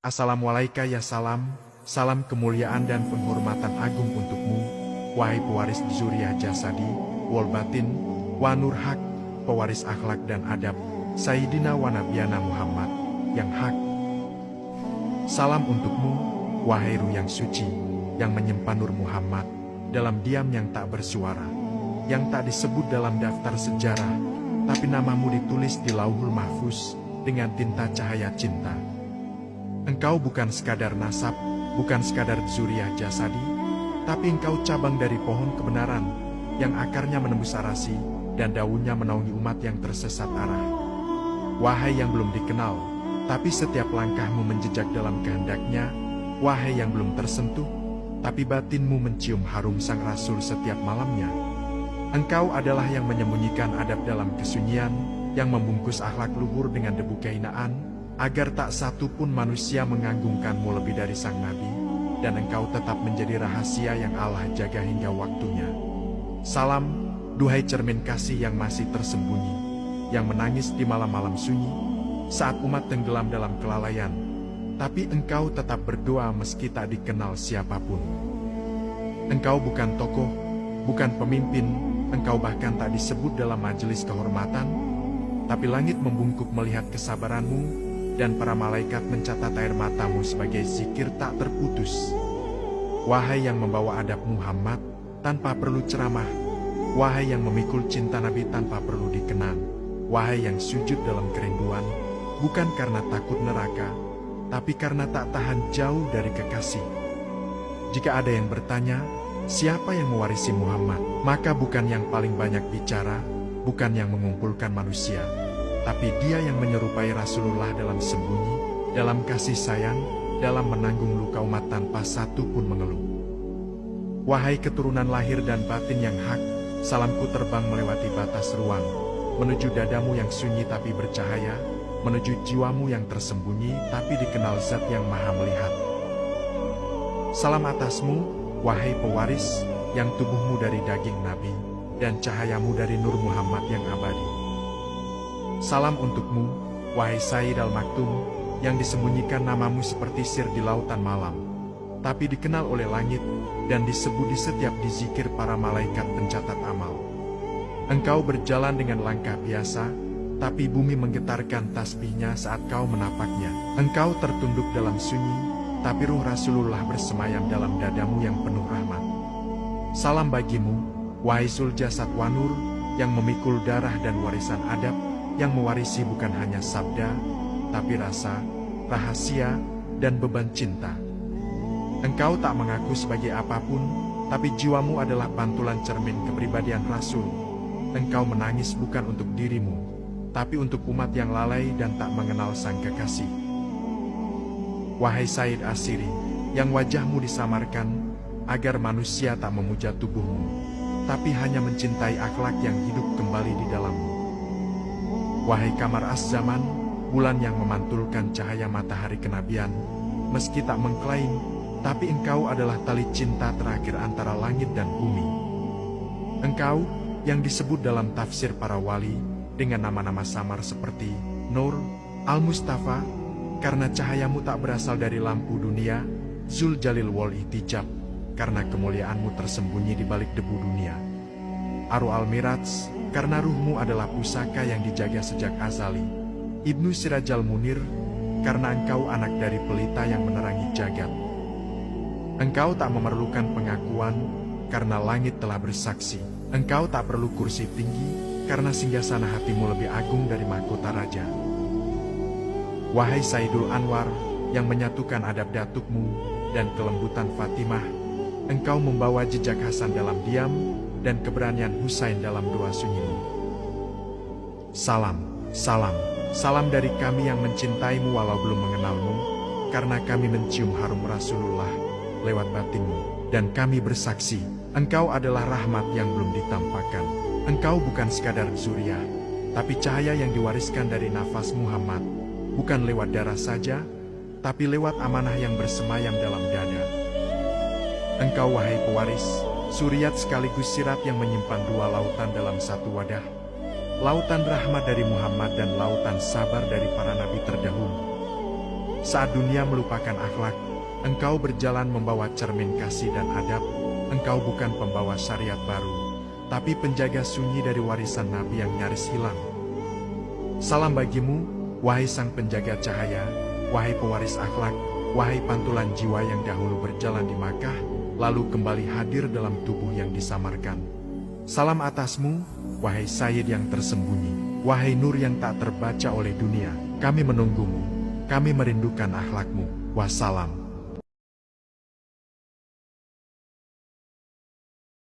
Assalamualaikum ya salam, salam kemuliaan dan penghormatan agung untukmu, wahai pewaris Zuriyah Jasadi, wal batin, wa nur hak, pewaris akhlak dan adab, Sayyidina wa Nabiyana Muhammad, yang hak. Salam untukmu, wahai ruh yang suci, yang menyimpan nur Muhammad, dalam diam yang tak bersuara, yang tak disebut dalam daftar sejarah, tapi namamu ditulis di Lauhul Mahfuz, dengan tinta cahaya cinta. Engkau bukan sekadar nasab, bukan sekadar Zuriyah Jasadi, tapi engkau cabang dari pohon kebenaran, yang akarnya menembus arasi, dan daunnya menaungi umat yang tersesat arah. Wahai yang belum dikenal, tapi setiap langkahmu menjejak dalam kehendaknya, wahai yang belum tersentuh, tapi batinmu mencium harum sang Rasul setiap malamnya. Engkau adalah yang menyembunyikan adab dalam kesunyian, yang membungkus akhlak luhur dengan debu kehinaan, agar tak satu pun manusia menganggungkanmu lebih dari sang Nabi, dan engkau tetap menjadi rahasia yang Allah jaga hingga waktunya. Salam, duhai cermin kasih yang masih tersembunyi, yang menangis di malam-malam sunyi, saat umat tenggelam dalam kelalaian, tapi engkau tetap berdoa meski tak dikenal siapapun. Engkau bukan tokoh, bukan pemimpin, engkau bahkan tak disebut dalam majelis kehormatan, tapi langit membungkuk melihat kesabaranmu, dan para malaikat mencatat air matamu sebagai zikir tak terputus. Wahai yang membawa adab Muhammad tanpa perlu ceramah, wahai yang memikul cinta Nabi tanpa perlu dikenang, wahai yang sujud dalam kerinduan, bukan karena takut neraka, tapi karena tak tahan jauh dari kekasih. Jika ada yang bertanya, siapa yang mewarisi Muhammad? Maka bukan yang paling banyak bicara, bukan yang mengumpulkan manusia, tapi dia yang menyerupai Rasulullah dalam sembunyi, dalam kasih sayang, dalam menanggung luka umat tanpa satu pun mengeluh. Wahai keturunan lahir dan batin yang hak, salamku terbang melewati batas ruang, menuju dadamu yang sunyi tapi bercahaya, menuju jiwamu yang tersembunyi tapi dikenal Zat yang Maha Melihat. Salam atasmu, wahai pewaris, yang tubuhmu dari daging Nabi, dan cahayamu dari Nur Muhammad yang abadi. Salam untukmu, wahai Sayyid Al-Maktum, yang disembunyikan namamu seperti sir di lautan malam, tapi dikenal oleh langit, dan disebut di setiap dizikir para malaikat pencatat amal. Engkau berjalan dengan langkah biasa, tapi bumi menggetarkan tasbihnya saat kau menapaknya. Engkau tertunduk dalam sunyi, tapi ruh Rasulullah bersemayam dalam dadamu yang penuh rahmat. Salam bagimu, wahai Zul Jasad wa Nur, yang memikul darah dan warisan adab, yang mewarisi bukan hanya sabda, tapi rasa, rahasia, dan beban cinta. Engkau tak mengaku sebagai apapun, tapi jiwamu adalah pantulan cermin kepribadian Rasul. Engkau menangis bukan untuk dirimu, tapi untuk umat yang lalai dan tak mengenal sang kekasih. Wahai Sayyid Asiri, yang wajahmu disamarkan, agar manusia tak memuja tubuhmu, tapi hanya mencintai akhlak yang hidup kembali di dalammu. Wahai Kamar Az-Zaman, bulan yang memantulkan cahaya matahari kenabian, meski tak mengklaim, tapi engkau adalah tali cinta terakhir antara langit dan bumi. Engkau, yang disebut dalam tafsir para wali, dengan nama-nama samar seperti Nur, Al-Mustafa, karena cahayamu tak berasal dari lampu dunia, Zul Jalil wal Ihtijab, karena kemuliaanmu tersembunyi di balik debu dunia. Aru Al-Miraj, karena ruhmu adalah pusaka yang dijaga sejak azali. Ibnu Sirajal Munir, karena engkau anak dari pelita yang menerangi jagat. Engkau tak memerlukan pengakuan, karena langit telah bersaksi. Engkau tak perlu kursi tinggi, karena singgasana hatimu lebih agung dari mahkota raja. Wahai Sayyidul Anwar, yang menyatukan adab datukmu dan kelembutan Fatimah, engkau membawa jejak Hasan dalam diam, dan keberanian Husain dalam doa sunyimu. Salam, salam, salam dari kami yang mencintaimu walau belum mengenalmu, karena kami mencium harum Rasulullah lewat batinmu, dan kami bersaksi, engkau adalah rahmat yang belum ditampakkan. Engkau bukan sekadar Zuriyah, tapi cahaya yang diwariskan dari nafas Muhammad, bukan lewat darah saja, tapi lewat amanah yang bersemayam dalam dada. Engkau wahai pewaris, Suriat sekaligus sirat yang menyimpan dua lautan dalam satu wadah. Lautan rahmat dari Muhammad dan lautan sabar dari para nabi terdahulu. Saat dunia melupakan akhlak, engkau berjalan membawa cermin kasih dan adab. Engkau bukan pembawa syariat baru, tapi penjaga sunyi dari warisan Nabi yang nyaris hilang. Salam bagimu, wahai sang penjaga cahaya, wahai pewaris akhlak, wahai pantulan jiwa yang dahulu berjalan di Makkah, lalu kembali hadir dalam tubuh yang disamarkan. Salam atasmu, wahai Sayyid yang tersembunyi, wahai nur yang tak terbaca oleh dunia. Kami menunggumu, kami merindukan akhlakmu. Wassalam.